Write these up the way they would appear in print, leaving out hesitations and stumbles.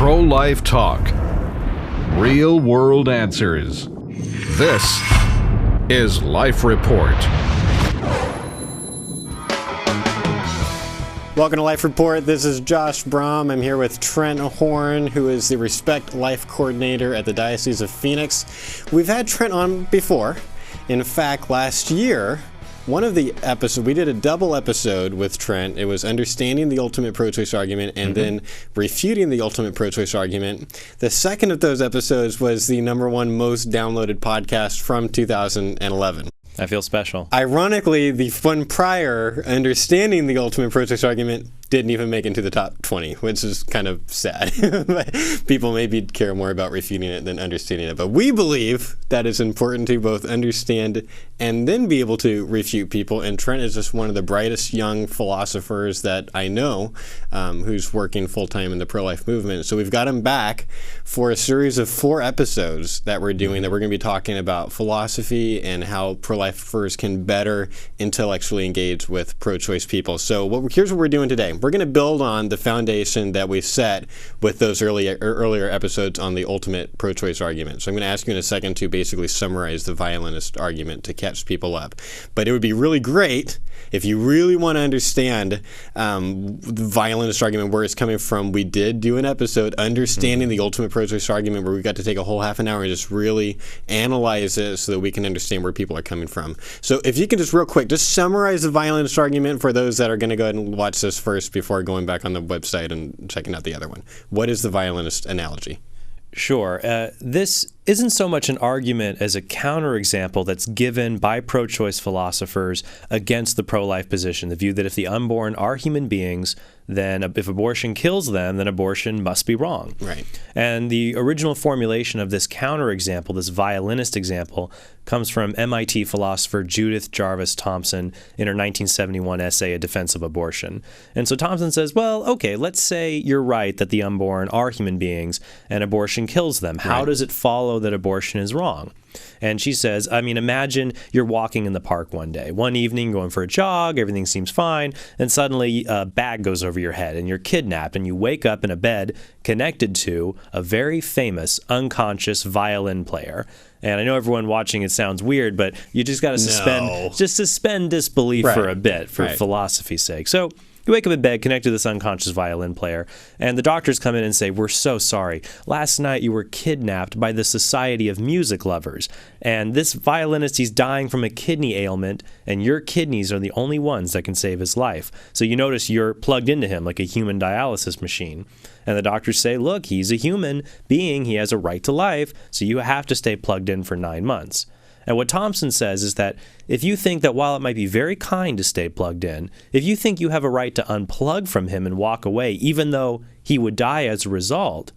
Pro-life talk. Real world answers. This is Life Report. Welcome to Life Report. This is Josh Brom. I'm here with Trent Horn, who is the Respect Life Coordinator at the Diocese of Phoenix. We've had Trent on before. In fact, last year, one of the episodes, we did a double episode with Trent. It was understanding the ultimate pro-choice argument and then refuting the ultimate pro-choice argument. The second of those episodes was the #1 most downloaded podcast from 2011. I feel special. Ironically, the one prior, understanding the ultimate pro-choice argument, didn't even make it into the top 20, which is kind of sad. People maybe care more about refuting it than understanding it. But we believe that it's important to both understand and then be able to refute people. And Trent is just one of the brightest young philosophers that I know, who's working full-time in the pro-life movement. So we've got him back for a series of 4 episodes that we're doing, that we're going to be talking about philosophy and how pro-lifers can better intellectually engage with pro-choice people. So here's what we're doing today. We're going to build on the foundation that we set with those earlier episodes on the ultimate pro-choice argument. So I'm going to ask you in a second to basically summarize the violinist argument to catch people up. But it would be really great if you really want to understand the violinist argument, where it's coming from. We did do an episode, Understanding the Ultimate Pro-Choice Argument, where we got to take a whole half an hour and just really analyze it so that we can understand where people are coming from. So if you can just real quick, just summarize the violinist argument for those that are going to go ahead and watch this first before going back on the website and checking out the other one. What is the violinist analogy? Sure. This isn't so much an argument as a counterexample that's given by pro-choice philosophers against the pro-life position, the view that if the unborn are human beings, then if abortion kills them, then abortion must be wrong. Right. And the original formulation of this counterexample, this violinist example, comes from MIT philosopher Judith Jarvis Thompson in her 1971 essay, A Defense of Abortion. And so Thompson says, well, okay, let's say you're right that the unborn are human beings and abortion kills them. How does it follow that abortion is wrong? And she says, imagine you're walking in the park one day. One evening, going for a jog, everything seems fine, and suddenly a bag goes over your head and you're kidnapped, and you wake up in a bed connected to a very famous unconscious violin player. And I know everyone watching it sounds weird, but you just got to suspend disbelief for a bit, for philosophy's sake. So you wake up in bed connected to this unconscious violin player, and the doctors come in and say, we're so sorry. Last night you were kidnapped by the Society of Music Lovers, and this violinist, he's dying from a kidney ailment, and your kidneys are the only ones that can save his life. So you notice you're plugged into him like a human dialysis machine. And the doctors say, look, he's a human being, he has a right to life, so you have to stay plugged in for 9 months. And what Thompson says is that if you think that while it might be very kind to stay plugged in, if you think you have a right to unplug from him and walk away, even though he would die as a result,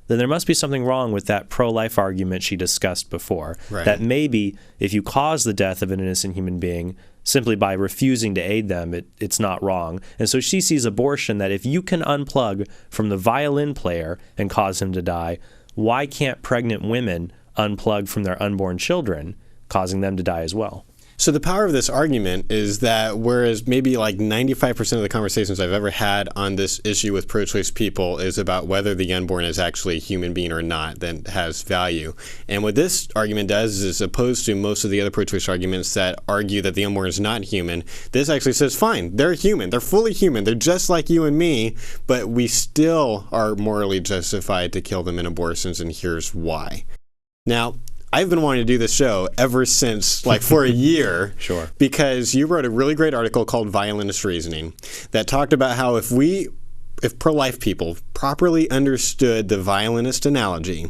then there must be something wrong with that pro-life argument she discussed before. Right. That maybe if you cause the death of an innocent human being simply by refusing to aid them, it's not wrong. And so she sees abortion, that if you can unplug from the violin player and cause him to die, why can't pregnant women unplug from their unborn children, causing them to die as well? So the power of this argument is that whereas maybe like 95% of the conversations I've ever had on this issue with pro-choice people is about whether the unborn is actually a human being or not, that has value. And what this argument does is, opposed to most of the other pro-choice arguments that argue that the unborn is not human, this actually says, fine, they're human. They're fully human. They're just like you and me, but we still are morally justified to kill them in abortions, and here's why. Now, I've been wanting to do this show ever since, like, for a year. Sure. Because you wrote a really great article called Violinist Reasoning that talked about how if pro-life people properly understood the violinist analogy,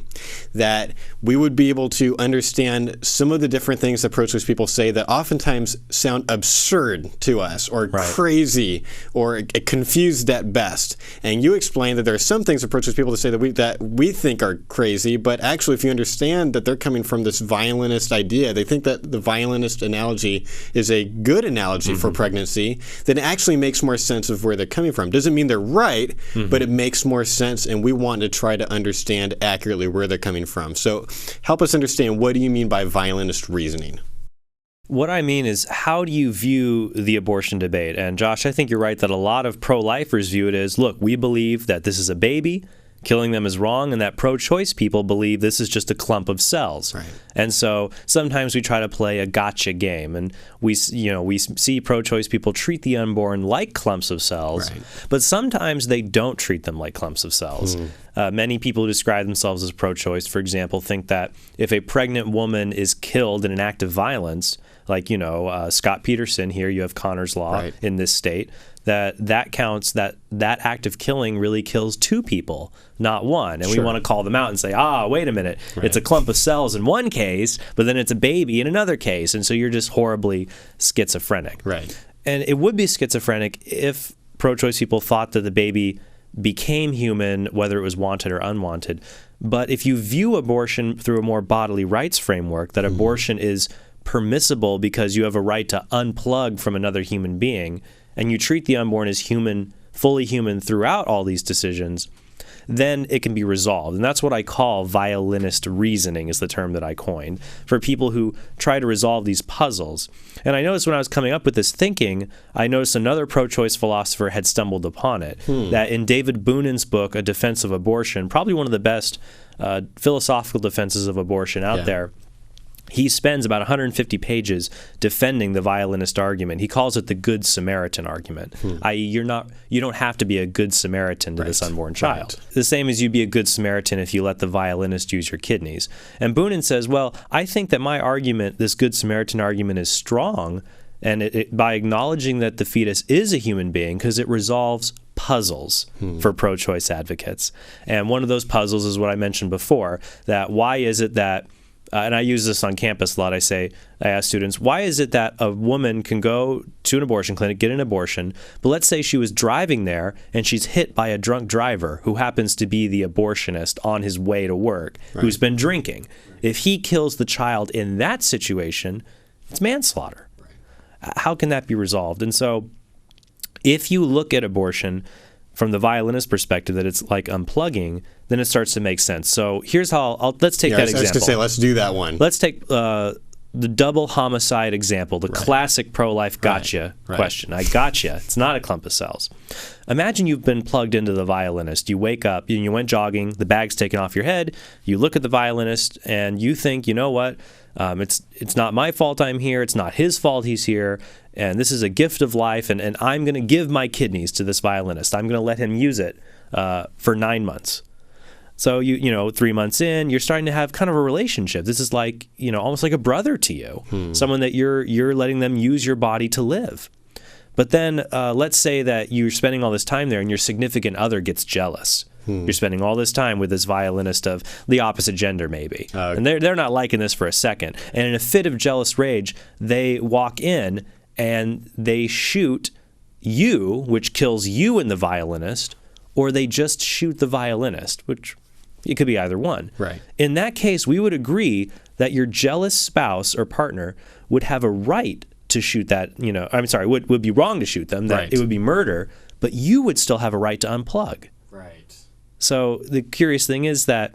that we would be able to understand some of the different things that pro-choice people say that oftentimes sound absurd to us, or crazy, or confused at best. And you explained that there are some things that pro-choice people say that we think are crazy, but actually if you understand that they're coming from this violinist idea, they think that the violinist analogy is a good analogy for pregnancy, then it actually makes more sense of where they're coming from. Doesn't mean they're right, but it makes more sense, and we want to try to understand accurately where they're coming from. So help us understand, what do you mean by violinist reasoning? What I mean is, how do you view the abortion debate? And Josh, I think you're right that a lot of pro-lifers view it as, look, we believe that this is a baby killing them is wrong, and that pro-choice people believe this is just a clump of cells. Right. And so sometimes we try to play a gotcha game, and we see pro-choice people treat the unborn like clumps of cells, Right. but sometimes they don't treat them like clumps of cells. Many people who describe themselves as pro-choice, for example, think that if a pregnant woman is killed in an act of violence, like, Scott Peterson here, you have Connor's Law Right. in this state, that counts, that act of killing really kills two people, not one. And we want to call them out and say, wait a minute, it's a clump of cells in one case, but then it's a baby in another case. And so you're just horribly schizophrenic. Right. And it would be schizophrenic if pro-choice people thought that the baby became human, whether it was wanted or unwanted. But if you view abortion through a more bodily rights framework, that abortion is permissible because you have a right to unplug from another human being, and you treat the unborn as human, fully human throughout all these decisions, then it can be resolved. And that's what I call violinist reasoning, is the term that I coined, for people who try to resolve these puzzles. And I noticed when I was coming up with this thinking, I noticed another pro-choice philosopher had stumbled upon it, that in David Boonin's book, A Defense of Abortion, probably one of the best philosophical defenses of abortion out there, he spends about 150 pages defending the violinist argument. He calls it the Good Samaritan argument, i.e., you don't have to be a good Samaritan to this unborn child. The same as you'd be a good Samaritan if you let the violinist use your kidneys. And Boonin says, well, I think that my argument, this Good Samaritan argument, is strong, and by acknowledging that the fetus is a human being, because it resolves puzzles for pro-choice advocates. And one of those puzzles is what I mentioned before, that why is it that and I use this on campus a lot. I ask students, why is it that a woman can go to an abortion clinic, get an abortion, but let's say she was driving there and she's hit by a drunk driver who happens to be the abortionist on his way to work, who's been drinking. If he kills the child in that situation, it's manslaughter. How can that be resolved? And so if you look at abortion from the violinist perspective, that it's like unplugging, then it starts to make sense. So here's how let's take that example. I was going to say, let's do that one. Let's take the double homicide example, the classic pro-life gotcha question. I gotcha. It's not a clump of cells. Imagine you've been plugged into the violinist. You wake up, and you went jogging, the bag's taken off your head, you look at the violinist, and you think, you know what, it's not my fault I'm here, it's not his fault he's here, and this is a gift of life, and I'm going to give my kidneys to this violinist. I'm going to let him use it for 9 months. So, 3 months in, you're starting to have kind of a relationship. This is like, almost like a brother to you, someone that you're letting them use your body to live. But then let's say that you're spending all this time there and your significant other gets jealous. You're spending all this time with this violinist of the opposite gender, maybe. And they're not liking this for a second. And in a fit of jealous rage, they walk in and they shoot you, which kills you and the violinist, or they just shoot the violinist, which it could be either one. Right. In that case, we would agree that your jealous spouse or partner would have a right to shoot that, would be wrong to shoot them, that it would be murder, but you would still have a right to unplug. Right. So the curious thing is that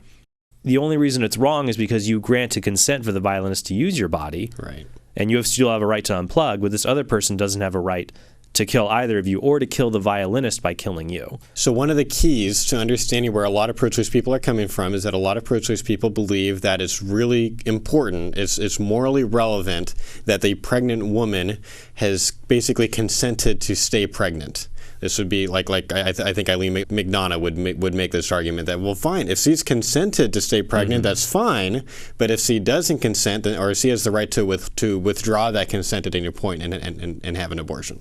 the only reason it's wrong is because you granted consent for the violinist to use your body. Right. And you still have a right to unplug, but this other person doesn't have a right to kill either of you or to kill the violinist by killing you. So one of the keys to understanding where a lot of pro-choice people are coming from is that a lot of pro-choice people believe that it's really important, it's morally relevant that the pregnant woman has basically consented to stay pregnant. This would be like I think Eileen McDonough would make this argument that, well, fine, if she's consented to stay pregnant, that's fine, but if she doesn't consent, or she has the right to withdraw that consent at any point and have an abortion.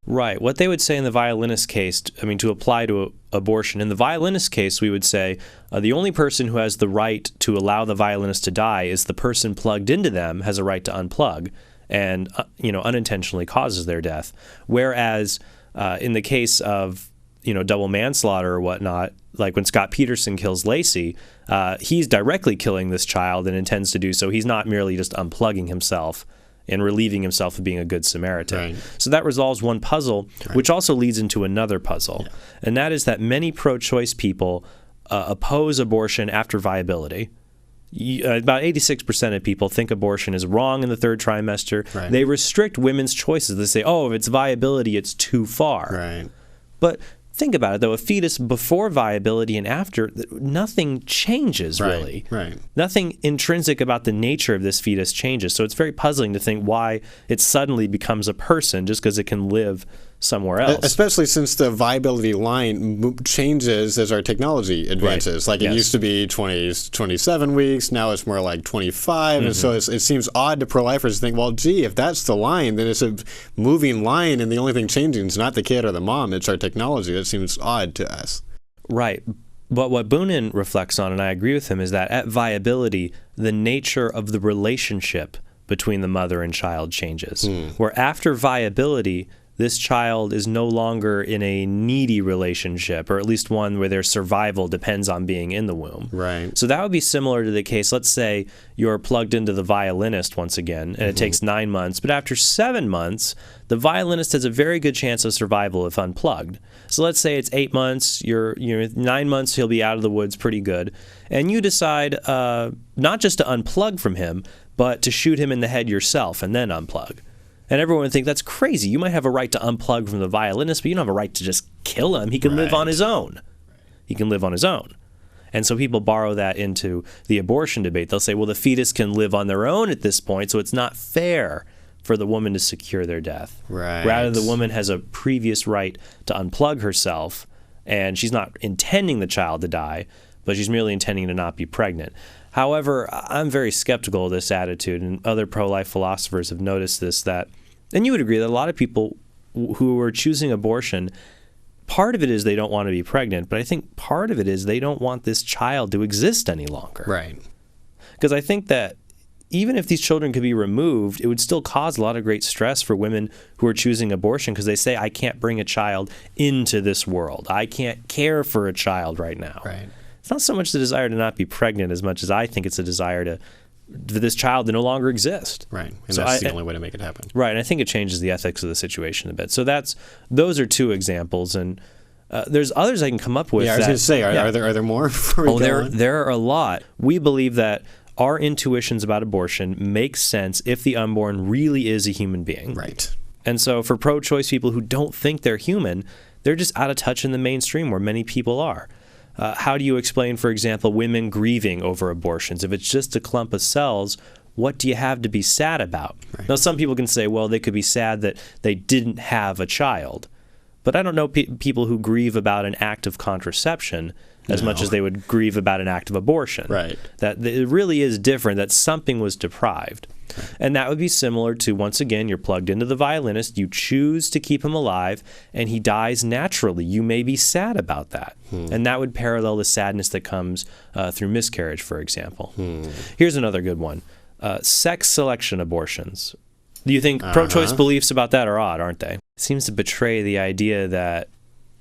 Right. What they would say in the violinist case, to apply to abortion, in the violinist case, we would say the only person who has the right to allow the violinist to die is the person plugged into them has a right to unplug and, unintentionally causes their death. Whereas in the case of, double manslaughter or whatnot, like when Scott Peterson kills Lacey, he's directly killing this child and intends to do so. He's not merely just unplugging himself and relieving himself of being a good Samaritan. Right. So that resolves one puzzle, which also leads into another puzzle. Yeah. And that is that many pro-choice people oppose abortion after viability. About 86% of people think abortion is wrong in the third trimester. Right. They restrict women's choices. They say, if it's viability, it's too far. Right. But think about it, though, a fetus before viability and after, nothing changes, really. Right. Nothing intrinsic about the nature of this fetus changes. So it's very puzzling to think why it suddenly becomes a person just because it can live somewhere else. Especially since the viability line changes as our technology advances. Right. Like it used to be 27 weeks, now it's more like 25. And so it seems odd to pro-lifers to think, well, gee, if that's the line, then it's a moving line and the only thing changing is not the kid or the mom, it's our technology. That seems odd to us. Right. But what Boonin reflects on, and I agree with him, is that at viability, the nature of the relationship between the mother and child changes. Where after viability, this child is no longer in a needy relationship, or at least one where their survival depends on being in the womb. Right. So that would be similar to the case, let's say you're plugged into the violinist once again, and it takes 9 months, but after 7 months, the violinist has a very good chance of survival if unplugged. So let's say it's 8 months, you're 9 months, he'll be out of the woods pretty good, and you decide not just to unplug from him, but to shoot him in the head yourself and then unplug. And everyone would think that's crazy. You might have a right to unplug from the violinist, but you don't have a right to just kill him. He can live on his own. He can live on his own. And so people borrow that into the abortion debate. They'll say, well, the fetus can live on their own at this point, so it's not fair for the woman to secure their death. Right. Rather, the woman has a previous right to unplug herself, and she's not intending the child to die, but she's merely intending to not be pregnant. However, I'm very skeptical of this attitude, and other pro-life philosophers have noticed this, that, and you would agree that a lot of people who are choosing abortion, part of it is they don't want to be pregnant, but I think part of it is they don't want this child to exist any longer. Right. Because I think that even if these children could be removed, it would still cause a lot of great stress for women who are choosing abortion, because they say, I can't bring a child into this world. I can't care for a child right now. Right. It's not so much the desire to not be pregnant as much as I think it's a desire for this child to no longer exist. Right. And so that's the only way to make it happen. Right. And I think it changes the ethics of the situation a bit. So those are two examples. And there's others I can come up with. Yeah, I was going to say, are there more? There are a lot. We believe that our intuitions about abortion make sense if the unborn really is a human being. Right. And so for pro-choice people who don't think they're human, they're just out of touch in the mainstream where many people are. How do you explain, for example, women grieving over abortions? If it's just a clump of cells, what do you have to be sad about? Right. Now, some people can say, well, they could be sad that they didn't have a child. But I don't know people who grieve about an act of contraception as much as they would grieve about an act of abortion. Right. That it really is different, that something was deprived. Right. And that would be similar to, once again, you're plugged into the violinist, you choose to keep him alive, and he dies naturally. You may be sad about that. And that would parallel the sadness that comes through miscarriage, for example. Here's another good one. Sex selection abortions. Do you think pro-choice beliefs about that are odd, aren't they? It seems to betray the idea that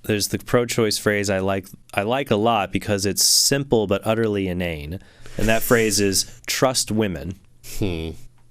there's the pro-choice phrase I like a lot because it's simple but utterly inane. And that phrase is trust women.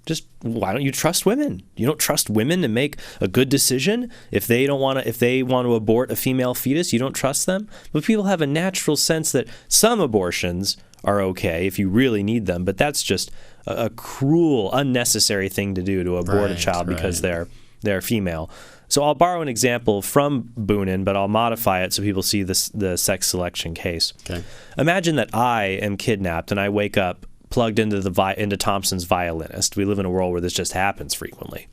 Just why don't you trust women? You don't trust women to make a good decision? If they want to abort a female fetus, you don't trust them? But people have a natural sense that some abortions are okay if you really need them, but that's just a cruel, unnecessary thing to do, to abort a child because they're female. So I'll borrow an example from Boonin, but I'll modify it so people see the sex selection case. Okay. Imagine that I am kidnapped and I wake up plugged into Thompson's violinist. We live in a world where this just happens frequently.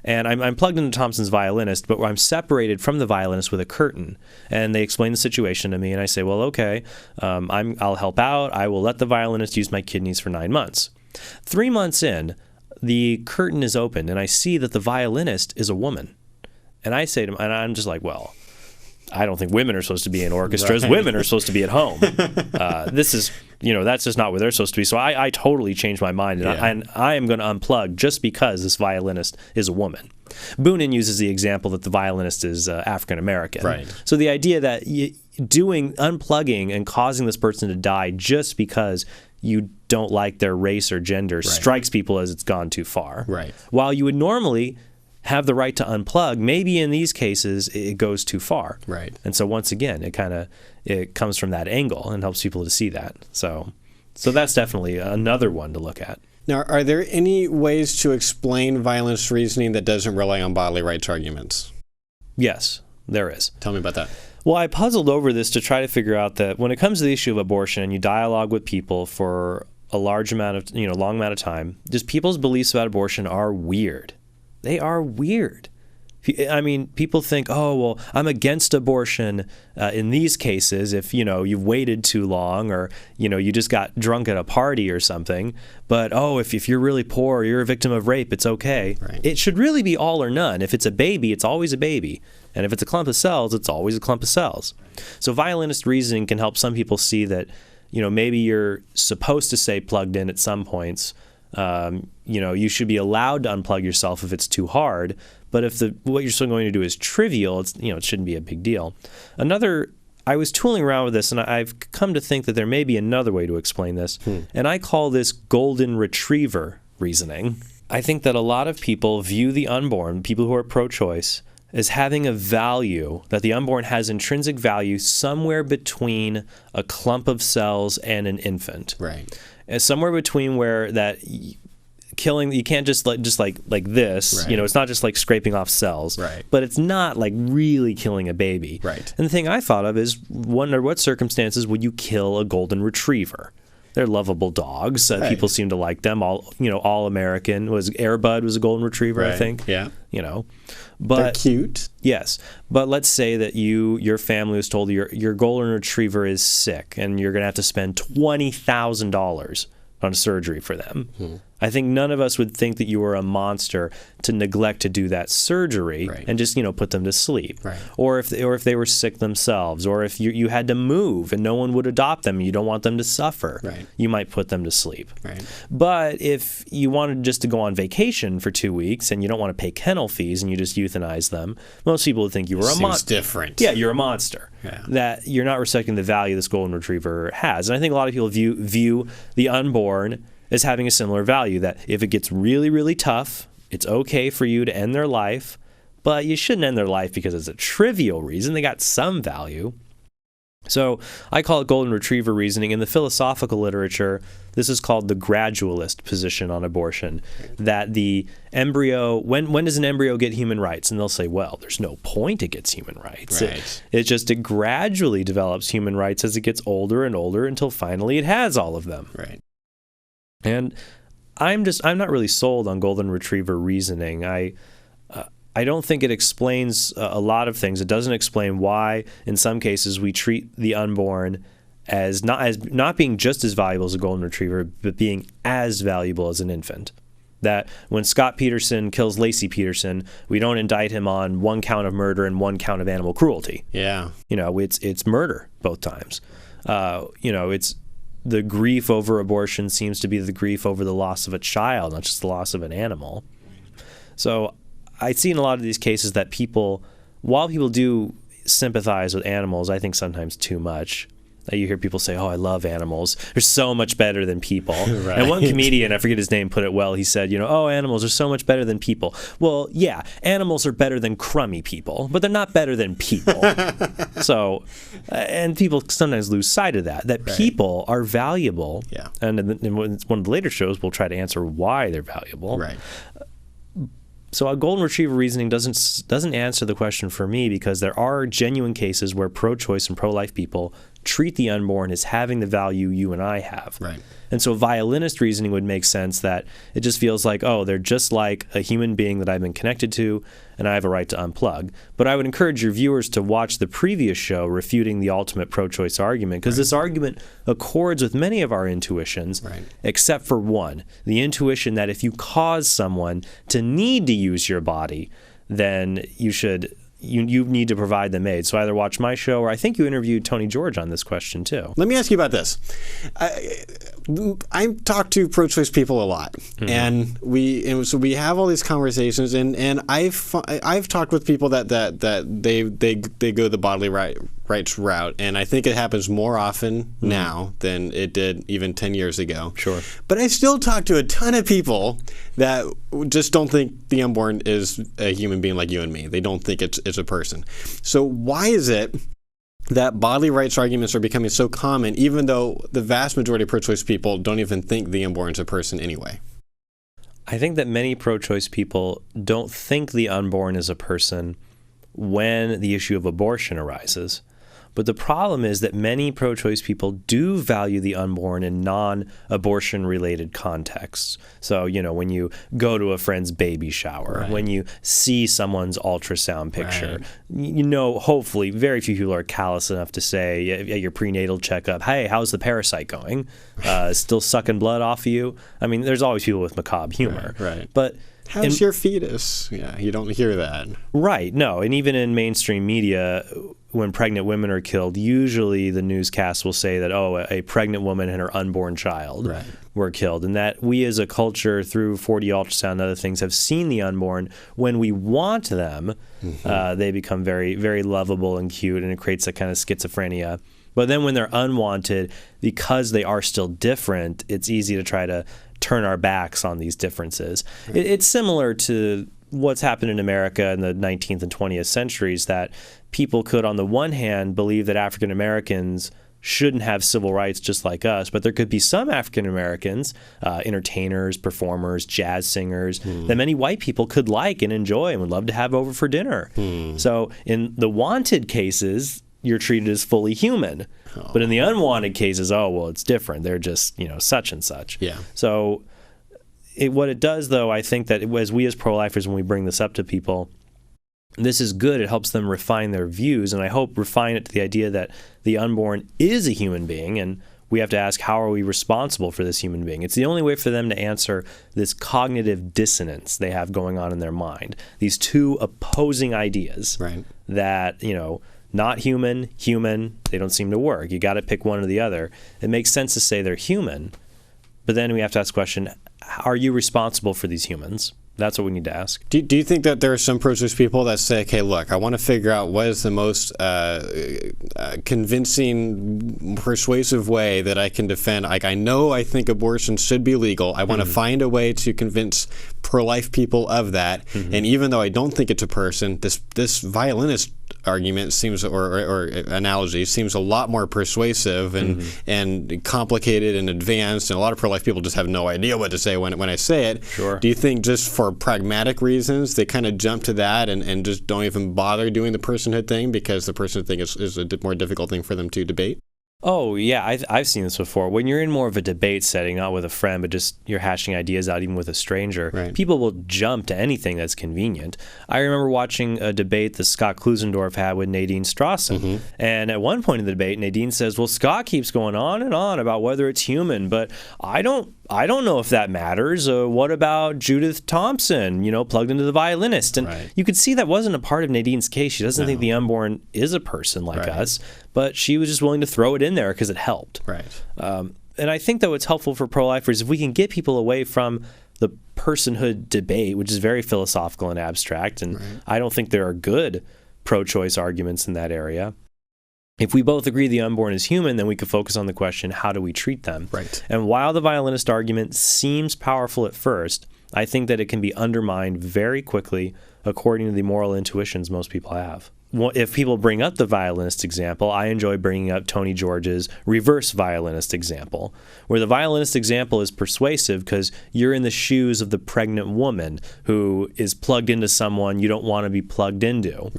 And I'm plugged into Thompson's violinist, but I'm separated from the violinist with a curtain. And they explain the situation to me, and I say, well, okay, I'll help out. I will let the violinist use my kidneys for 9 months. 3 months in, the curtain is opened, and I see that the violinist is a woman. And I say to him, and I'm just like, well, I don't think women are supposed to be in orchestras. Right. Women are supposed to be at home. This is, that's just not where they're supposed to be. So I totally changed my mind, and I am going to unplug just because this violinist is a woman. Boonin uses the example that the violinist is African American. Right. So the idea that unplugging and causing this person to die just because you don't like their race or gender strikes people as it's gone too far. Right. While you would normally have the right to unplug, maybe in these cases it goes too far. Right. And so once again, it comes from that angle and helps people to see that. So that's definitely another one to look at. Now, are there any ways to explain violinist reasoning that doesn't rely on bodily rights arguments? Yes, there is. Tell me about that. Well, I puzzled over this to try to figure out that when it comes to the issue of abortion and you dialogue with people for a large amount of, long amount of time, just people's beliefs about abortion are weird. They are weird. I mean, people think, oh, well, I'm against abortion in these cases if, you've waited too long or, you just got drunk at a party or something. But, oh, if you're really poor or you're a victim of rape, it's okay. Right. It should really be all or none. If it's a baby, it's always a baby. And if it's a clump of cells, it's always a clump of cells. So violinist reasoning can help some people see that, maybe you're supposed to stay plugged in at some points. You should be allowed to unplug yourself if it's too hard. But if what you're still going to do is trivial, it shouldn't be a big deal. I was tooling around with this, and I've come to think that there may be another way to explain this, and I call this golden retriever reasoning. I think that a lot of people view the unborn, people who are pro-choice, as having a value, that the unborn has intrinsic value somewhere between a clump of cells and an infant. Right. And somewhere between where that killing, you can't just like this, Right. It's not just like scraping off cells, Right. but it's not like really killing a baby. Right. And the thing I thought of is, under what circumstances would you kill a golden retriever? They're lovable dogs. Right. People seem to like them. All American. Air Bud was a golden retriever, I Right. think. Yeah. But They're cute. yes, but let's say that your family was told your golden retriever is sick and you're going to have to spend $20,000 on surgery for them. I think none of us would think that you were a monster to neglect to do that surgery Right. and just put them to sleep. Right. Or if they were sick themselves, or if you had to move and no one would adopt them, you don't want them to suffer. Right. You might put them to sleep. Right. But if you wanted just to go on vacation for 2 weeks and you don't want to pay kennel fees and you just euthanize them, most people would think you were a Seems monster. different. Yeah, you're a monster. Yeah. That you're not respecting the value this golden retriever has. And I think a lot of people view the unborn as having a similar value, that if it gets really, really tough, it's okay for you to end their life, but you shouldn't end their life because it's a trivial reason. They got some value. So I call it golden retriever reasoning. In the philosophical literature, this is called the gradualist position on abortion, that the embryo, when does an embryo get human rights? And they'll say, well, there's no point it gets human rights. Right. It gradually develops human rights as it gets older and older until finally it has all of them. Right. And I'm not really sold on golden retriever reasoning. I don't think it explains a lot of things. It doesn't explain why, in some cases, we treat the unborn as not being just as valuable as a golden retriever, but being as valuable as an infant. That when Scott Peterson kills Lacey Peterson, we don't indict him on 1 count of murder and 1 count of animal cruelty. Yeah. It's murder both times. It's the grief over abortion seems to be the grief over the loss of a child, not just the loss of an animal. So I see in a lot of these cases that while people do sympathize with animals, I think sometimes too much. You hear people say, oh, I love animals. They're so much better than people. Right. And one comedian, I forget his name, put it well. He said, oh, animals are so much better than people. Well, yeah, animals are better than crummy people, but they're not better than people. So, and people sometimes lose sight of that Right. people are valuable. Yeah. And in one of the later shows, we'll try to answer why they're valuable. Right. So a golden retriever reasoning doesn't answer the question for me, because there are genuine cases where pro-choice and pro-life people treat the unborn as having the value you and I have. Right. And so violinist reasoning would make sense, that it just feels like, oh, they're just like a human being that I've been connected to, and I have a right to unplug. But I would encourage your viewers to watch the previous show refuting the ultimate pro-choice argument, because this argument accords with many of our intuitions, Right. except for one, the intuition that if you cause someone to need to use your body, then you need to provide them aid. So either watch my show, or I think you interviewed Tony George on this question too. Let me ask you about this. I talk to pro-choice people a lot, and so we have all these conversations, and I've talked with people that they go the bodily rights route, and I think it happens more often now than it did even 10 years ago. Sure. But I still talk to a ton of people that just don't think the unborn is a human being like you and me. They don't think it's a person. So why is it that bodily rights arguments are becoming so common, even though the vast majority of pro-choice people don't even think the unborn is a person anyway? I think that many pro-choice people don't think the unborn is a person when the issue of abortion arises. But the problem is that many pro-choice people do value the unborn in non-abortion related contexts. So, when you go to a friend's baby shower, Right. when you see someone's ultrasound picture, Right. Hopefully very few people are callous enough to say at your prenatal checkup, hey, how's the parasite going? Still sucking blood off of you? I mean, there's always people with macabre humor. Right. But how's your fetus? Yeah, you don't hear that. Right, no. And even in mainstream media, when pregnant women are killed, usually the newscasts will say that, a pregnant woman and her unborn child Right. were killed. And that we as a culture, through 4D ultrasound and other things, have seen the unborn. When we want them, they become very, very lovable and cute, and it creates a kind of schizophrenia. But then when they're unwanted, because they are still different, it's easy to try to turn our backs on these differences. Right. It's similar to what's happened in America in the 19th and 20th centuries, that people could, on the one hand, believe that African Americans shouldn't have civil rights just like us, but there could be some African Americans, entertainers, performers, jazz singers, that many white people could like and enjoy and would love to have over for dinner. So in the wanted cases, you're treated as fully human. But in the unwanted cases, it's different. They're just, such and such. Yeah. So what it does, though, I think that as we as pro-lifers, when we bring this up to people, this is good. It helps them refine their views, and I hope refine it to the idea that the unborn is a human being, and we have to ask, how are we responsible for this human being? It's the only way for them to answer this cognitive dissonance they have going on in their mind. These two opposing ideas that, not human, human, they don't seem to work. You got to pick one or the other. It makes sense to say they're human, but then we have to ask the question, are you responsible for these humans? That's what we need to ask. Do you think that there are some pro-choice people that say, okay, look, I want to figure out what is the most convincing, persuasive way that I can defend. Like, I think abortion should be legal. I want to find a way to convince pro-life people of that. And even though I don't think it's a person, this violinist argument seems, or analogy seems a lot more persuasive and complicated and advanced, and a lot of pro-life people just have no idea what to say when I say it. Sure. Do you think just for pragmatic reasons they kind of jump to that and just don't even bother doing the personhood thing because the personhood thing is a more difficult thing for them to debate? Oh, yeah, I've seen this before. When you're in more of a debate setting, not with a friend, but just you're hashing ideas out even with a stranger, people will jump to anything that's convenient. I remember watching a debate that Scott Klusendorf had with Nadine Strawson. And at one point in the debate, Nadine says, well, Scott keeps going on and on about whether it's human, but I don't know if that matters. What about Judith Thompson, plugged into the Violinist? And you could see that wasn't a part of Nadine's case. She doesn't think the unborn is a person like us, but she was just willing to throw it in there because it helped. And I think, though, it's helpful for pro-lifers if we can get people away from the personhood debate, which is very philosophical and abstract, and I don't think there are good pro-choice arguments in that area. If we both agree the unborn is human, then we could focus on the question, how do we treat them? And while the violinist argument seems powerful at first, I think that it can be undermined very quickly according to the moral intuitions most people have. If people bring up the violinist example, I enjoy bringing up Tony George's reverse violinist example, where the violinist example is persuasive because you're in the shoes of the pregnant woman who is plugged into someone you don't want to be plugged into.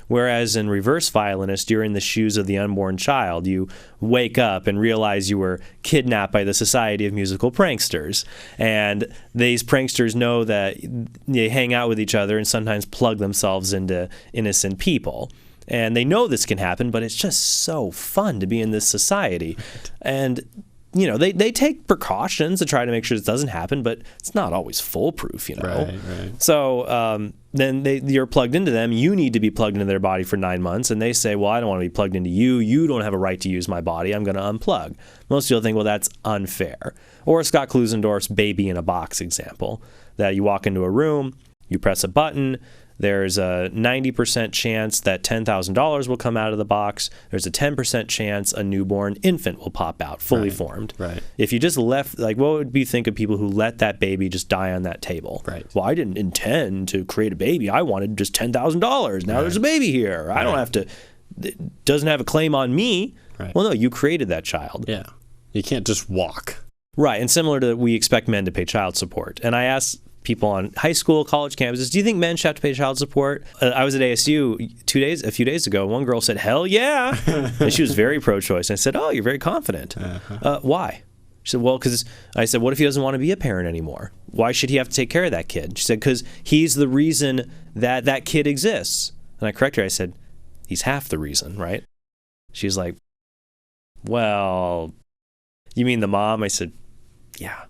Whereas in reverse violinist, you're in the shoes of the unborn child. You wake up and realize you were kidnapped by the Society of Musical Pranksters. And these pranksters know that they hang out with each other and sometimes plug themselves into innocent people. And they know this can happen, but it's just so fun to be in this society. And they take precautions to try to make sure this doesn't happen, but it's not always foolproof, So then you're plugged into them. You need to be plugged into their body for 9 months, and they say, well, I don't want to be plugged into you. You don't have a right to use my body. I'm going to unplug. Most people think, well, that's unfair. Or Scott Klusendorf's baby in a box example, that you walk into a room, you press a button, there's a 90% chance that $10,000 will come out of the box. There's a 10% chance a newborn infant will pop out, fully formed. If you just left, what would you think of people who let that baby just die on that table? Well, I didn't intend to create a baby. I wanted just $10,000. Now there's a baby here. I don't have to, it doesn't have a claim on me. Well, no, you created that child. You can't just walk. And similar to we expect men to pay child support. And I ask people on high school, college campuses, do you think men should have to pay child support? I was at ASU a few days ago. One girl said, hell yeah. And she was very pro-choice. And I said, oh, you're very confident. Why? She said, well, because I said, what if he doesn't want to be a parent anymore? Why should he have to take care of that kid? She said, because he's the reason that that kid exists. And I corrected her. I said, he's half the reason, right? She's like, well, you mean the mom? I said, yeah,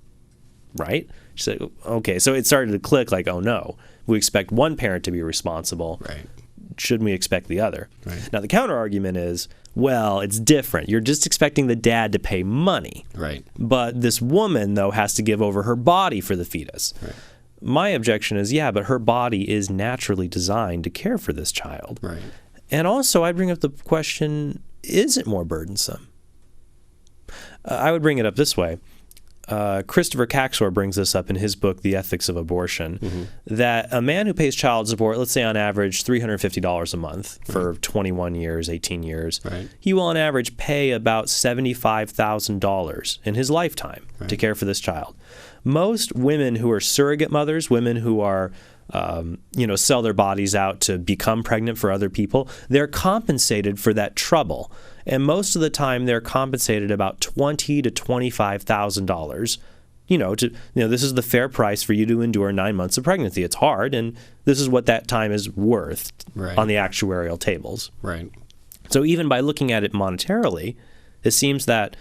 right? She said, okay. So it started to click like, oh no, we expect one parent to be responsible. Right. Shouldn't we expect the other? Right. Now the counter argument is, well, it's different. You're just expecting the dad to pay money. Right. But this woman, though, has to give over her body for the fetus. Right. My objection is, yeah, but her body is naturally designed to care for this child. Right. And also, I'd bring up the question, is it more burdensome? I would bring it up this way. Christopher Caxor brings this up in his book, The Ethics of Abortion, that a man who pays child support, let's say on average $350 a month for 21 years, 18 years, he will on average pay about $75,000 in his lifetime to care for this child. Most women who are surrogate mothers, women who are sell their bodies out to become pregnant for other people, they're compensated for that trouble. And most of the time, they're compensated about $20,000 to $25,000. This is the fair price for you to endure 9 months of pregnancy. It's hard, and this is what that time is worth on the actuarial tables. Right. So even by looking at it monetarily, it seems that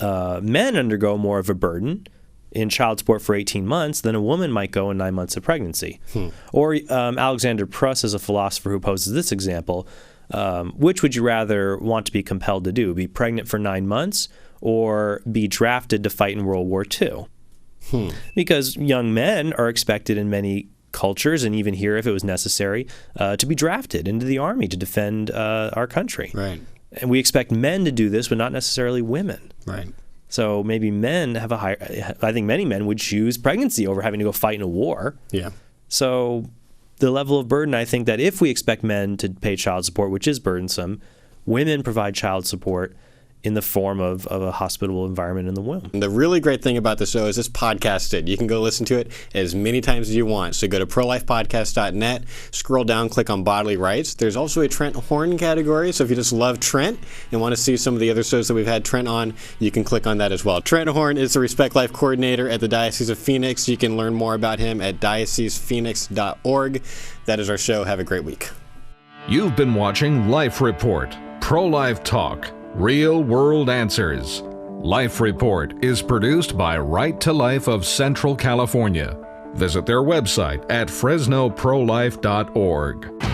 men undergo more of a burden in child support for 18 months than a woman might go in 9 months of pregnancy. Or Alexander Pruss is a philosopher who poses this example. Which would you rather want to be compelled to do? Be pregnant for 9 months or be drafted to fight in World War II? Because young men are expected in many cultures, and even here if it was necessary, to be drafted into the army to defend our country. Right. And we expect men to do this, but not necessarily women. Right. So maybe men have a higher, I think many men would choose pregnancy over having to go fight in a war. Yeah. So the level of burden, I think that if we expect men to pay child support, which is burdensome, women provide child support in the form of a hospitable environment in the womb. And the really great thing about the show is it's podcasted. You can go listen to it as many times as you want. So go to prolifepodcast.net, scroll down, click on bodily rights. There's also a Trent Horn category. So if you just love Trent and want to see some of the other shows that we've had Trent on, you can click on that as well. Trent Horn is the Respect Life coordinator at the Diocese of Phoenix. You can learn more about him at diocesephoenix.org. That is our show. Have a great week. You've been watching Life Report, Pro-Life Talk, Real World Answers. Life Report is produced by Right to Life of Central California. Visit their website at fresnoprolife.org.